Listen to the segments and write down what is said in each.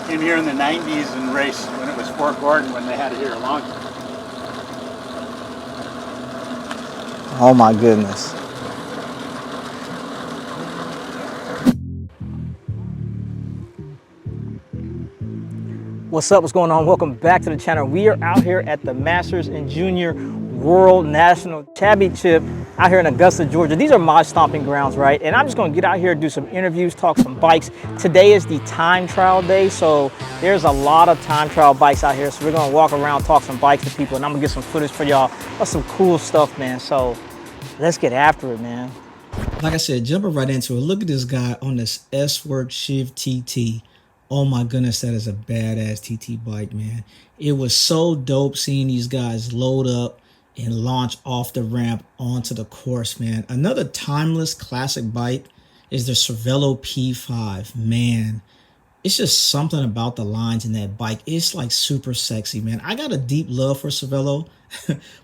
came here in the 90s and raced when it was Fort Gordon when they had it here a long time. Oh my goodness. What's up, what's going on? Welcome back to the channel. We are out here at the Masters and Junior World National Championship out here in Augusta, Georgia. These are my stomping grounds, right? And I'm just gonna get out here, do some interviews, talk some bikes. Today is the time trial day, so there's a lot of time trial bikes out here. So we're gonna walk around, talk some bikes to people, and I'm gonna get some footage for y'all. That's some cool stuff, man. So let's get after it, man. Like I said, jumping right into it, look at this guy on this S-Works Shiv TT. Oh my goodness, that is a badass TT bike, man. It was so dope seeing these guys load up and launch off the ramp onto the course, man. Another timeless classic bike is the Cervelo P5. Man, it's just something about the lines in that bike. It's like super sexy, man. I got a deep love for Cervelo.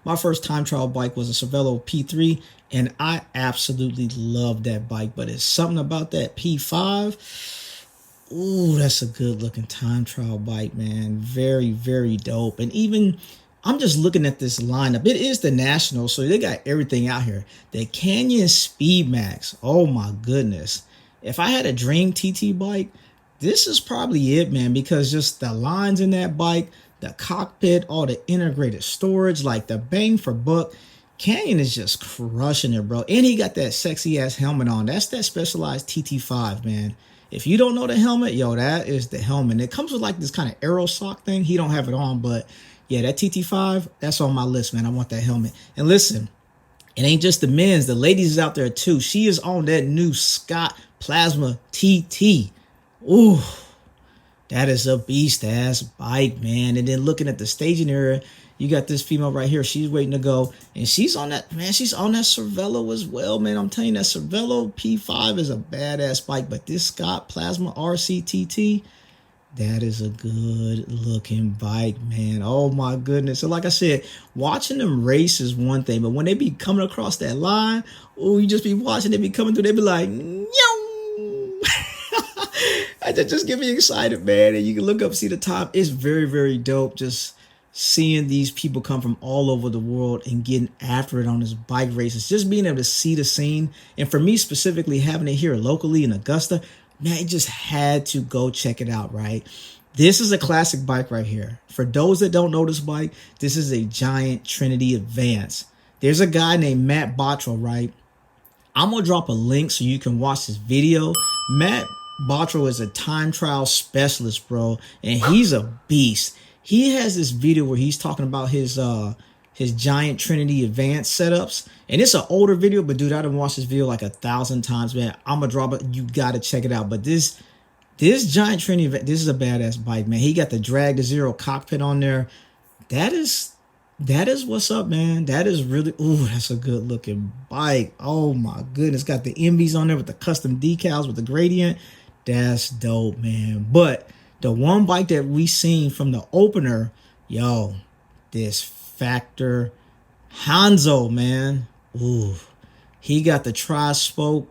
My first time trial bike was a Cervelo P3, and I absolutely love that bike. But it's something about that P5. Ooh, that's a good looking time trial bike, man. Very, very dope. And even, I'm just looking at this lineup. It is the National, so they got everything out here. The Canyon Speedmax. Oh my goodness. If I had a dream TT bike, this is probably it, man, because just the lines in that bike, the cockpit, all the integrated storage, like the bang for buck. Canyon is just crushing it, bro. And he got that sexy ass helmet on. That's that specialized TT5, man. If you don't know the helmet, yo, that is the helmet. It comes with like this kind of aero sock thing. He don't have it on, but yeah, that TT5, that's on my list, man. I want that helmet. And listen, it ain't just the men's. The ladies is out there too. She is on that new Scott Plasma TT. Ooh, that is a beast ass bike, man. And then looking at the staging area, you got this female right here. She's waiting to go. And she's on that, man, she's on that Cervelo as well, man. I'm telling you, that Cervelo P5 is a badass bike. But this Scott Plasma RCTT, that is a good looking bike, man. Oh my goodness. So like I said, watching them race is one thing. But when they be coming across that line, oh, you just be watching, they be coming through, they be like, yo. That just get me excited, man. And you can look up, see the top. It's very, very dope. Just seeing these people come from all over the world and getting after it on this bike races, just being able to see the scene. And for me specifically, having it here locally in Augusta, man, it just had to go check it out, right? This is a classic bike right here. For those that don't know this bike, this is a giant Trinity Advance. There's a guy named Matt Bottrell, right? I'm going to drop a link so you can watch this video. Matt Bottrell is a time trial specialist, bro, and he's a beast. He has this video where he's talking about his giant Trinity Advance setups, and it's an older video, but dude, I done watched this video like 1,000 times, man. I'm gonna drop it. You gotta check it out. But this giant Trinity, this is a badass bike, man. He got the drag to zero cockpit on there. That is what's up, man. That is really, ooh, that's a good looking bike. Oh my goodness, got the MVs on there with the custom decals with the gradient. That's dope, man. But the one bike that we seen from the opener, yo, this Factor Hanzo, man. Ooh, he got the tri-spoke.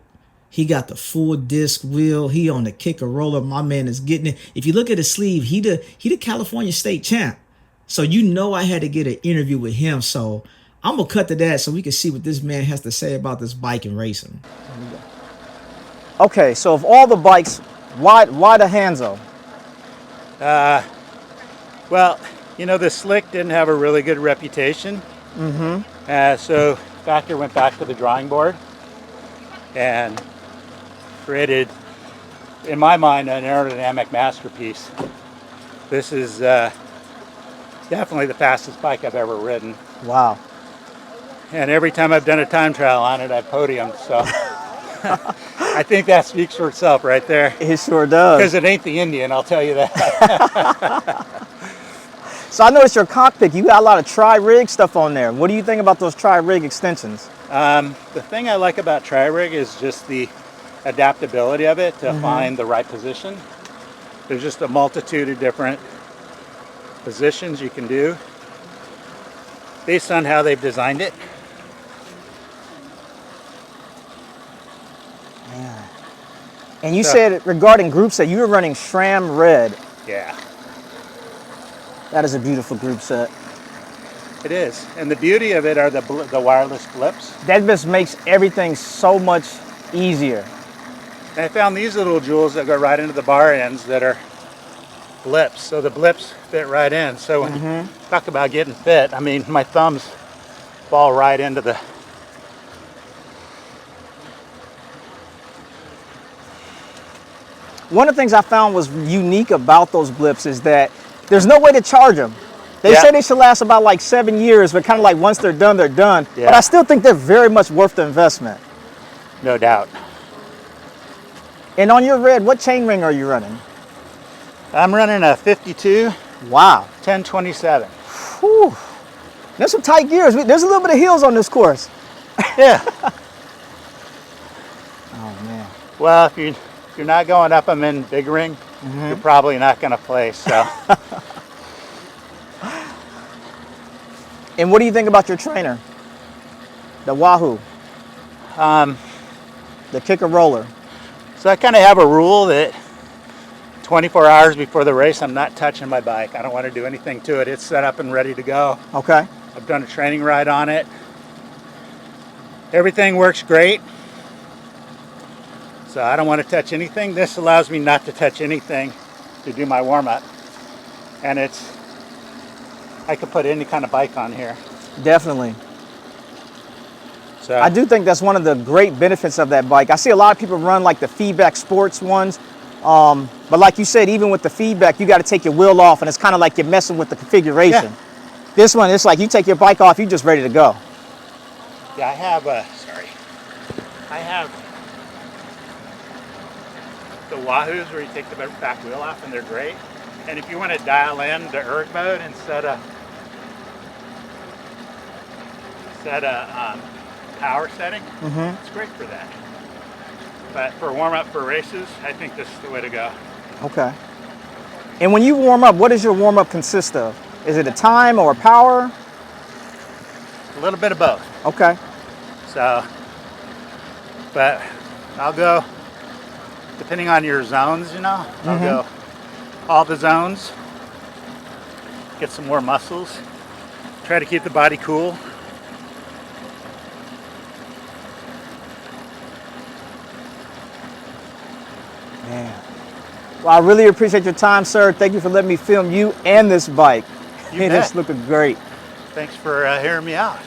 He got the full disc wheel. He on the kicker roller. My man is getting it. If you look at his sleeve, he the California state champ. So you know I had to get an interview with him. So I'm gonna cut to that so we can see what this man has to say about this bike and racing. Okay, so of all the bikes, why the Hanzo? Well, you know, the Slick didn't have a really good reputation. So Factor went back to the drawing board and created, in my mind, an aerodynamic masterpiece. This is definitely the fastest bike I've ever ridden. Wow. And every time I've done a time trial on it, I've podiumed, so I think that speaks for itself right there. It sure does. Because it ain't the Indian, I'll tell you that. So I noticed your cockpit, you got a lot of tri-rig stuff on there. What do you think about those tri-rig extensions? The thing I like about tri-rig is just the adaptability of it to find the right position. There's just a multitude of different positions you can do based on how they've designed it. Man. And you said regarding group set, you were running SRAM Red. Yeah, That is a beautiful group set. it is. And the beauty of it are the wireless blips. That just makes everything so much easier. And I found these little jewels that go right into the bar ends that are blips. So the blips fit right in. So when you talk about getting fit, I mean, my thumbs fall right into the... One of the things I found was unique about those blips is that there's no way to charge them. They say they should last about like 7 years, but kind of like once they're done, they're done. Yeah. But I still think they're very much worth the investment. No doubt. And on your red, what chain ring are you running? I'm running a 52, Wow. 1027. Whew. There's some tight gears. There's a little bit of heels on this course. Yeah. Oh, man. Well, if you're not going up them in big ring, you're probably not going to place. So. And what do you think about your trainer? The Wahoo. The kicker roller. So I kind of have a rule that 24 hours before the race, I'm not touching my bike. I don't want to do anything to it. It's set up and ready to go. Okay. I've done a training ride on it. Everything works great. So I don't want to touch anything. This allows me not to touch anything to do my warm-up. And I could put any kind of bike on here. Definitely. So I do think that's one of the great benefits of that bike. I see a lot of people run like the feedback sports ones. But like you said, even with the feedback, you got to take your wheel off, and it's kind of like you're messing with the configuration. Yeah. This one, it's like you take your bike off, you're just ready to go. Yeah, I have the Wahoos where you take the back wheel off, and they're great. And if you want to dial in the erg mode instead of power setting, it's great for that. But for warm up for races, I think this is the way to go. Okay. And when you warm up, what does your warm up consist of? Is it a time or a power? A little bit of both. Okay. So, but I'll go, depending on your zones, you know, I'll go all the zones, get some more muscles, try to keep the body cool. Man. Well, I really appreciate your time, sir. Thank you for letting me film you and this bike. You It's bet. looking great. Thanks for hearing me out.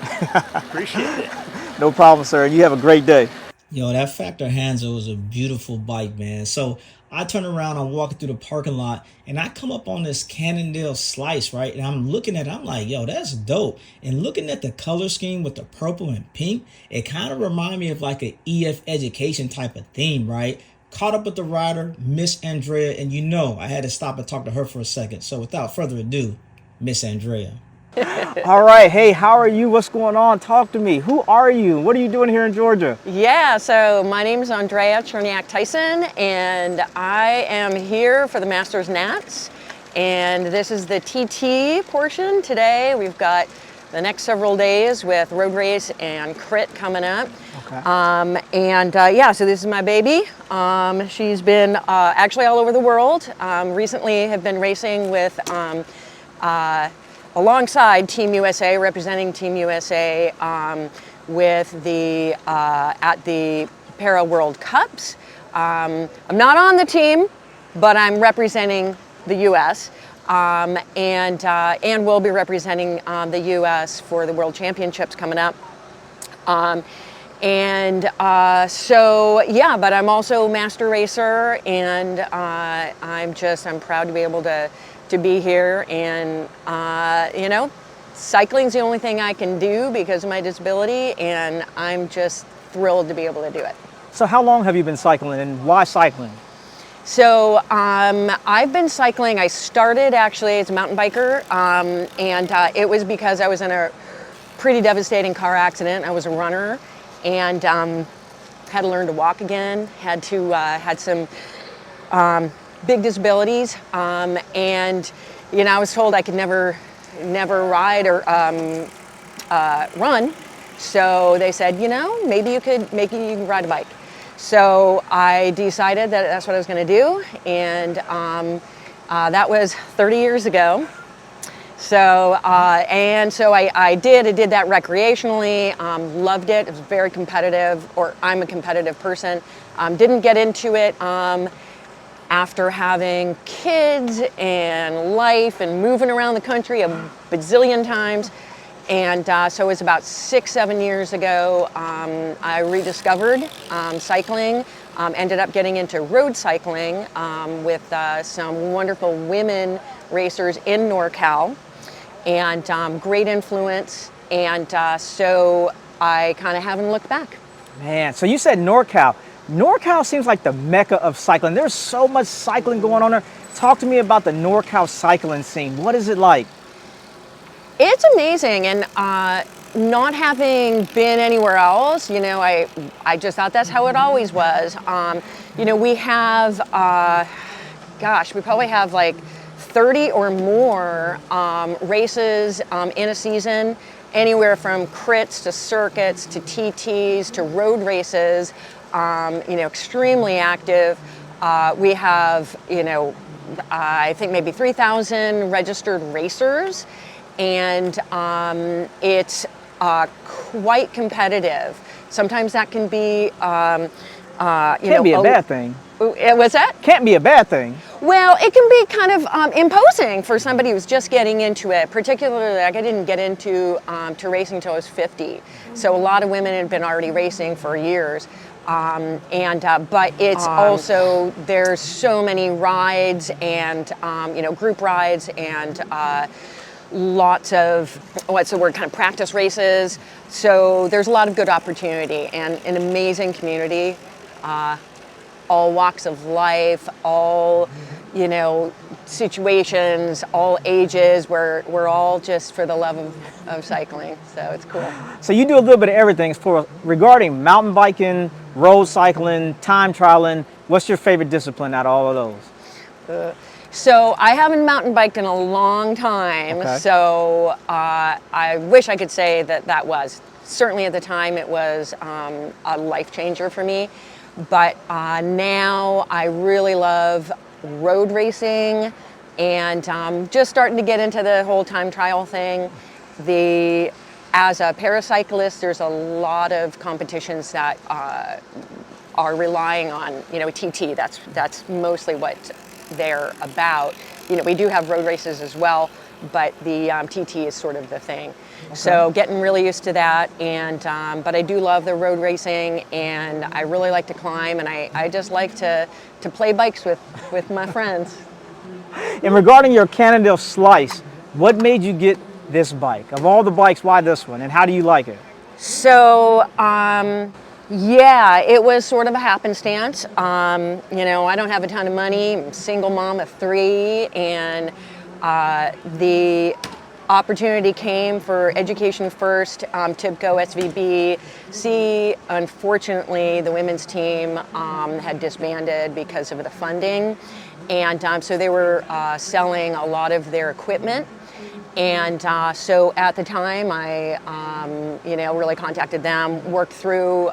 Appreciate it. No problem, sir. You have a great day. Yo, that Factor Hanzo is a beautiful bike, man. So I turn around, I'm walking through the parking lot, and I come up on this Cannondale slice, right? And I'm looking at it, I'm like, yo, that's dope. And looking at the color scheme with the purple and pink, it kind of reminded me of like an EF education type of theme, right? Caught up with the rider, Miss Andrea, and you know I had to stop and talk to her for a second. So without further ado, Miss Andrea. All right. Hey, how are you? What's going on? Talk to me. Who are you? What are you doing here in Georgia? Yeah, so my name is Andrea Tyson, and I am here for the Masters Nats. And this is the TT portion today. We've got the next several days with road race and crit coming up. Okay. Yeah, so this is my baby. She's been actually all over the world. Recently have been racing with alongside Team USA, representing Team USA with the at the Para World Cups. I'm not on the team, but I'm representing the US, and will be representing the US for the World Championships coming up. So yeah, but I'm also a master racer, and I'm proud to be able to be here, and you know, cycling's the only thing I can do because of my disability, and I'm just thrilled to be able to do it. So how long have you been cycling, and why cycling? So I've been cycling. I started actually as a mountain biker, and it was because I was in a pretty devastating car accident. I was a runner, and had to learn to walk again. Had some big disabilities, and you know, I was told I could never ride or run. So they said, you know, maybe you can ride a bike. So I decided that that's what I was going to do, and That was 30 years ago. So, I did that recreationally, loved it. It was very competitive, or I'm a competitive person. Didn't get into it after having kids and life and moving around the country a bazillion times. And so it was about 6-7 years ago, I rediscovered cycling, ended up getting into road cycling with some wonderful women racers in NorCal, and great influence. And so I kind of haven't looked back. Man, so you said NorCal. NorCal seems like the mecca of cycling. There's so much cycling going on there. Talk to me about the NorCal cycling scene. What is it like? It's amazing, and not having been anywhere else, you know, I just thought that's how it always was. You know, we have, we probably have like 30 or more races in a season, anywhere from crits to circuits to TTs to road races. You know, extremely active. We have, you know, I think maybe 3,000 registered racers, and it's quite competitive. Sometimes that can be, Can't be a bad thing. What's that? Can't be a bad thing. Well, it can be kind of imposing for somebody who's just getting into it. Particularly, like I didn't get into to racing until I was 50, so a lot of women had been already racing for years. But it's also, there's so many rides and, you know, group rides and lots of, what's the word, kind of practice races. So there's a lot of good opportunity and an amazing community, all walks of life, all, you know, situations, all ages. We're all just for the love of cycling. So it's cool. So you do a little bit of everything regarding mountain biking, road cycling, time trialing. What's your favorite discipline out of all of those? So I haven't mountain biked in a long time. Okay. So I wish I could say that was. Certainly at the time it was a life changer for me. But now I really love road racing and just starting to get into the whole time trial thing. As a paracyclist, there's a lot of competitions that are relying on, you know, TT. That's mostly what they're about. You know, we do have road races as well, but the TT is sort of the thing. Okay. So getting really used to that, and but I do love the road racing, and I really like to climb, and I just like to play bikes with my friends. And regarding your Cannondale Slice, what made you get this bike? Of all the bikes, why this one, and how do you like it? So, yeah, it was sort of a happenstance. You know, I don't have a ton of money, I'm a single mom of 3, and the opportunity came for Education First, TIBCO, SVB. Unfortunately, the women's team had disbanded because of the funding, and so they were selling a lot of their equipment. And so at the time, I, you know, really contacted them, worked through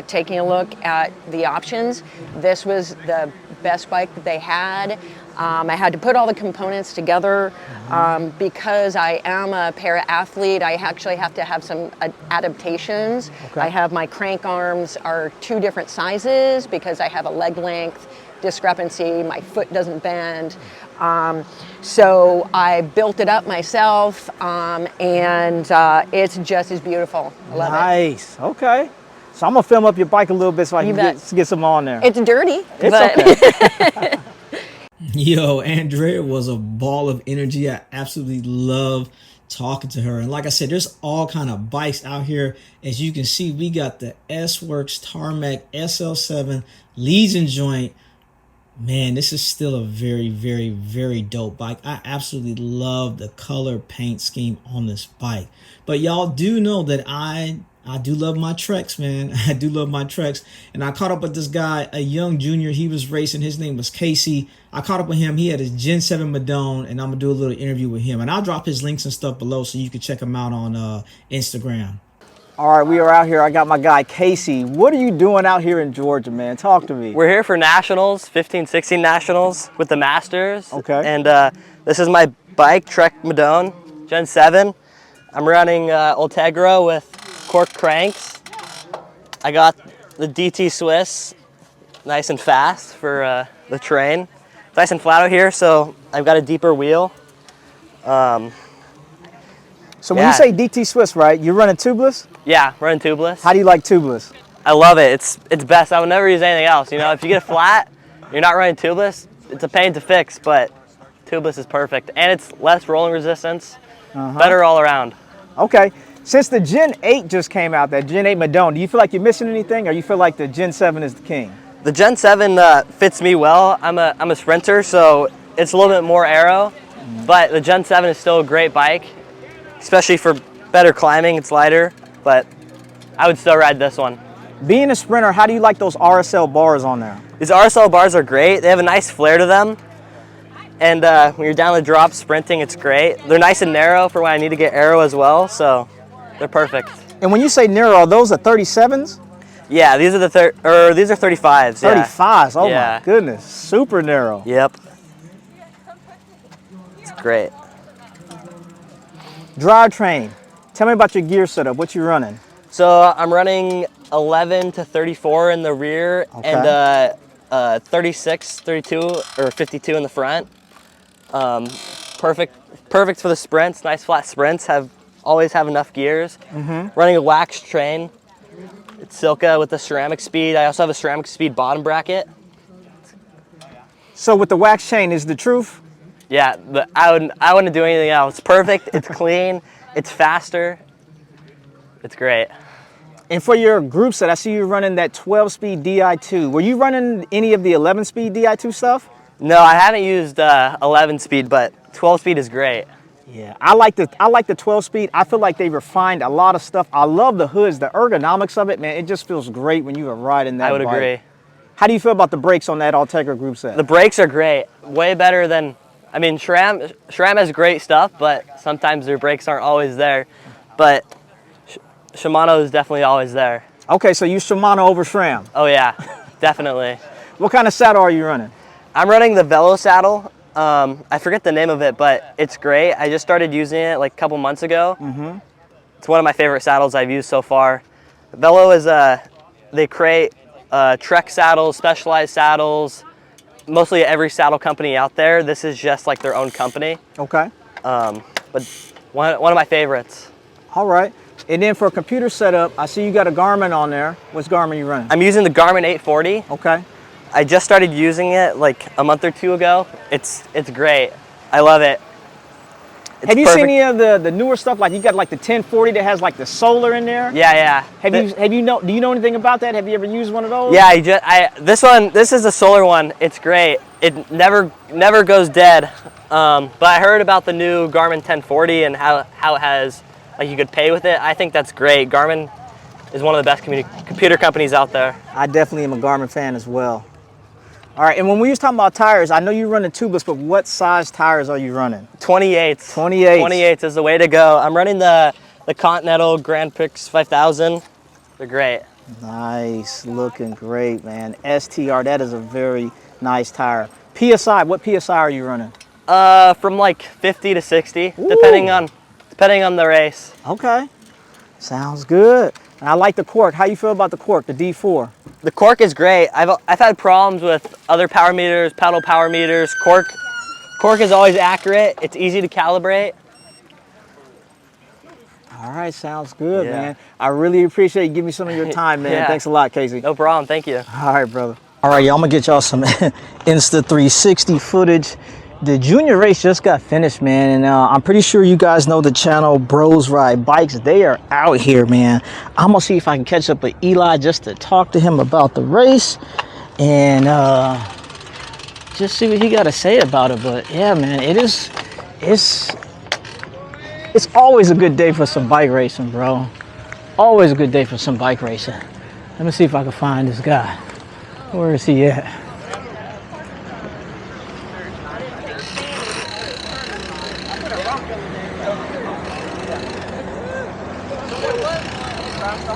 taking a look at the options. This was the best bike that they had. I had to put all the components together because I am a para-athlete. I actually have to have some adaptations. Okay. I have my crank arms are 2 different sizes because I have a leg length discrepancy. My foot doesn't bend. So I built it up myself, and it's just as beautiful. I love it. Nice. Okay. So I'm gonna film up your bike a little bit so I can get some on there. It's dirty. It's okay. Yo, Andrea was a ball of energy. I absolutely love talking to her. And like I said, there's all kind of bikes out here. As you can see, we got the S-Works Tarmac SL7 Legion joint. Man, this is still a very, very, very dope bike. I absolutely love the color paint scheme on this bike. But y'all do know that I do love my treks, man. I do love my treks. And I caught up with this guy, a young junior. He was racing. His name was Casey. I caught up with him. He had his Gen 7 Madone, and I'm going to do a little interview with him. And I'll drop his links and stuff below so you can check him out on Instagram. All right, we are out here. I got my guy Casey. What are you doing out here in Georgia, man? Talk to me. We're here for nationals, 15, 16 nationals with the Masters. Okay. And this is my bike, Trek Madone, Gen 7. I'm running Ultegra with cork cranks. I got the DT Swiss, nice and fast for the terrain. It's nice and flat out here, so I've got a deeper wheel. So when you say DT Swiss, right, you're running tubeless? Yeah, running tubeless. How do you like tubeless? I love it. It's best. I would never use anything else. You know, if you get a flat, you're not running tubeless, it's a pain to fix, but tubeless is perfect. And it's less rolling resistance, better all around. Okay. Since the Gen 8 just came out, that Gen 8 Madone, do you feel like you're missing anything, or you feel like the Gen 7 is the king? The Gen 7 fits me well. I'm a sprinter, so it's a little bit more aero, but the Gen 7 is still a great bike, especially for better climbing. It's lighter, but I would still ride this one. Being a sprinter, how do you like those RSL bars on there? These RSL bars are great. They have a nice flare to them. And when you're down the drop sprinting, it's great. They're nice and narrow for when I need to get aero as well, so they're perfect. And when you say narrow, are those are 37s? Yeah, these are these are 35s. 35s, oh Yeah. my goodness, super narrow. Yep. It's great. Drivetrain, tell me about your gear setup, what you running? So I'm running 11 to 34 in the rear, and 36, 32, or 52 in the front. Perfect for the sprints. Nice flat sprints. Always have enough gears. Running a wax train. It's Silka with the ceramic speed. I also have a ceramic speed bottom bracket. So with the wax chain, is the truth? Yeah, but I wouldn't do anything else. It's perfect. It's clean. It's faster. It's great. And for your group set, I see you running that 12-speed Di2. Were you running any of the 11-speed Di2 stuff? No, I haven't used 11-speed, but 12-speed is great. Yeah, I like the 12-speed. I feel like they refined a lot of stuff. I love the hoods, the ergonomics of it, man. It just feels great when you are riding that I would bike. agree. How do you feel about the brakes on that Ultegra group set? The brakes are great. Way better than, I mean, SRAM has great stuff, but sometimes their brakes aren't always there. But Shimano is definitely always there. Okay, so you Shimano over SRAM. Oh yeah, definitely. What kind of saddle are you running? I'm running the Velo saddle. I forget the name of it, but it's great. I just started using it like a couple months ago. It's one of my favorite saddles I've used so far. Velo is they create Trek saddles, specialized saddles, mostly every saddle company out there. This is just like their own company. Okay. But one of my favorites. All right. And then for a computer setup, I see you got a Garmin on there. What's Garmin you running? I'm using the Garmin 840. Okay. I just started using it like a month or two ago. It's great. I love it. Have you seen any of the newer stuff? Like you got like the 1040 that has like the solar in there? Yeah. Do you know anything about that? Have you ever used one of those? Yeah, this is a solar one. It's great. It never goes dead. But I heard about the new Garmin 1040 and how it has, like, you could pay with it. I think that's great. Garmin is one of the best computer companies out there. I definitely am a Garmin fan as well. All right, and when we was talking about tires, I know you're running tubeless, but what size tires are you running? 28s. 28s is the way to go. I'm running the Cannondale Grand Prix 5000. They're great. Nice, looking great, man. STR, that is a very nice tire. PSI, what PSI are you running? From like 50 to 60, depending on the race. Okay, sounds good. And I like the cork. How you feel about the cork, the D4? The cork is great. I've had problems with other power meters, pedal power meters. Cork is always accurate. It's easy to calibrate. All right, sounds good, man. I really appreciate you giving me some of your time, man. Thanks a lot, Casey. No problem. Thank you. All right, brother. All right, y'all, I'm gonna get y'all some Insta360 footage. The junior race just got finished, man, and I'm pretty sure you guys know the channel Bros Ride Bikes. They are out here, man. I'm gonna see if I can catch up with Eli just to talk to him about the race and just see what he got to say about it. But yeah, man, it's always a good day for some bike racing, bro. Always a good day for some bike racing. Let me see if I can find this guy. Where is he at? What's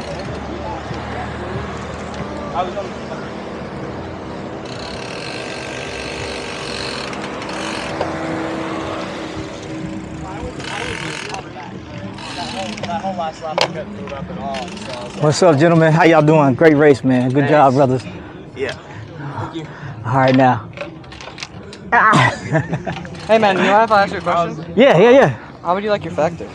up, gentlemen? How y'all doing? Great race, man. Good job, brothers. Yeah. All right, now. Hey man, you mind if I ask you a question? Yeah. How would you like your factor?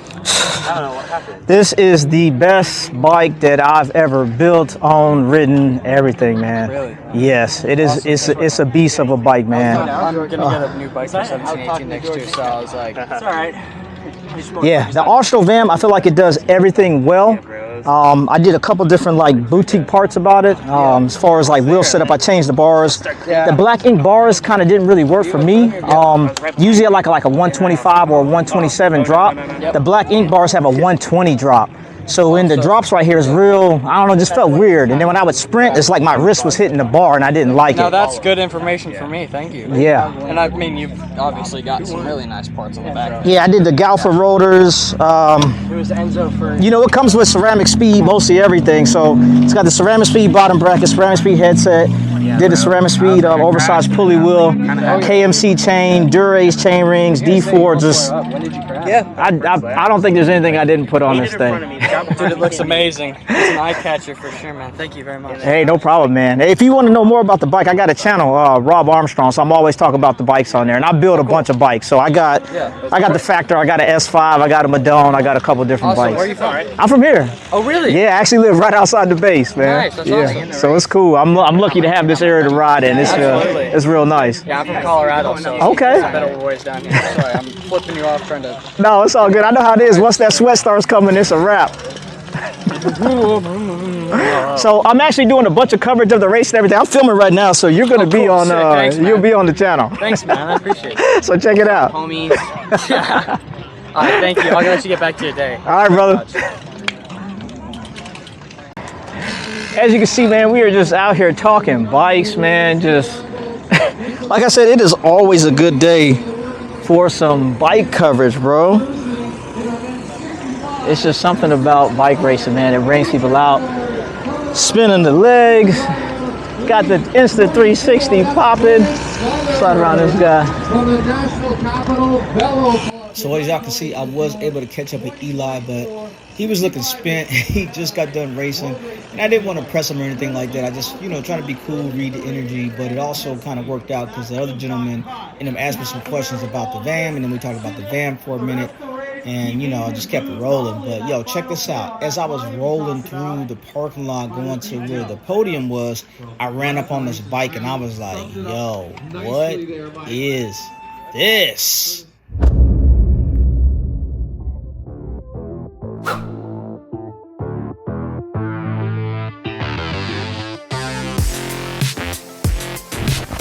I don't know what happened. This is the best bike that I've ever built, owned, ridden, everything, man. Really? Yes, it is. It's a beast of a bike, man. I'm gonna get a new bike for 17, 18 next year, so I was like, it's alright. Yeah, the Ostro VAM, I feel like it does everything well. I did a couple different like boutique parts about it. As far as like wheel setup, I changed the bars. The black ink bars kind of didn't really work for me. Usually I like a 125 or a 127 drop. The black ink bars have a 120 drop. So in the drops right here is real, I don't know, just felt weird. And then when I would sprint, it's like my wrist was hitting the bar and I didn't like no, it. that's good information for me, thank you. Yeah. And I mean, you've obviously got some really nice parts on the back. Yeah, I did the Galfa rotors. It was Enzo for... You know, it comes with ceramic speed, mostly everything. So it's got the ceramic speed bottom bracket, ceramic speed headset, did the ceramic speed oversized pulley wheel, KMC chain, Durace chain rings, D4, just... When did you crash? Yeah, I don't think there's anything I didn't put on this thing. Dude, it looks amazing. It's an eye catcher for sure, man. Thank you very much. Hey, no problem, man. Hey, if you want to know more about the bike, I got a channel, RobbArmstrong, so I'm always talking about the bikes on there. And I build a bunch of bikes. So I got the Factor, I got an S5, I got a Madone, I got a couple different bikes. Where are you from? I'm from here. Oh, really? Yeah, I actually live right outside the base, man. Nice, that's awesome. So it's cool. I'm lucky to have this area to ride in. It's real nice. Yeah, I'm from Colorado, so Okay. it's a better ways down here. Sorry, I'm flipping you off trying to... No, it's all good. I know how it is. Once that sweat starts coming, it's a wrap. So I'm actually doing a bunch of coverage of the race and everything. I'm filming right now, so you're gonna be on. Thanks, you'll be on the channel. Thanks, man. I appreciate it. So check it out. Homies. All right, thank you. I'll let you get back to your day. All right, brother. As you can see, man, we are just out here talking bikes, man. Just like I said, it is always a good day for some bike coverage, bro. It's just something about bike racing, man. It brings people out, spinning the legs. Got the Insta360 popping. Slide around this guy. So as y'all can see, I was able to catch up with Eli, but he was looking spent. He just got done racing, and I didn't want to press him or anything like that. I just, trying to be cool, read the energy, but it also kind of worked out because the other gentleman ended up asking me some questions about the VAM, and then we talked about the VAM for a minute, and, I just kept it rolling. But, yo, check this out. As I was rolling through the parking lot going to where the podium was, I ran up on this bike, and I was like, yo, what is this?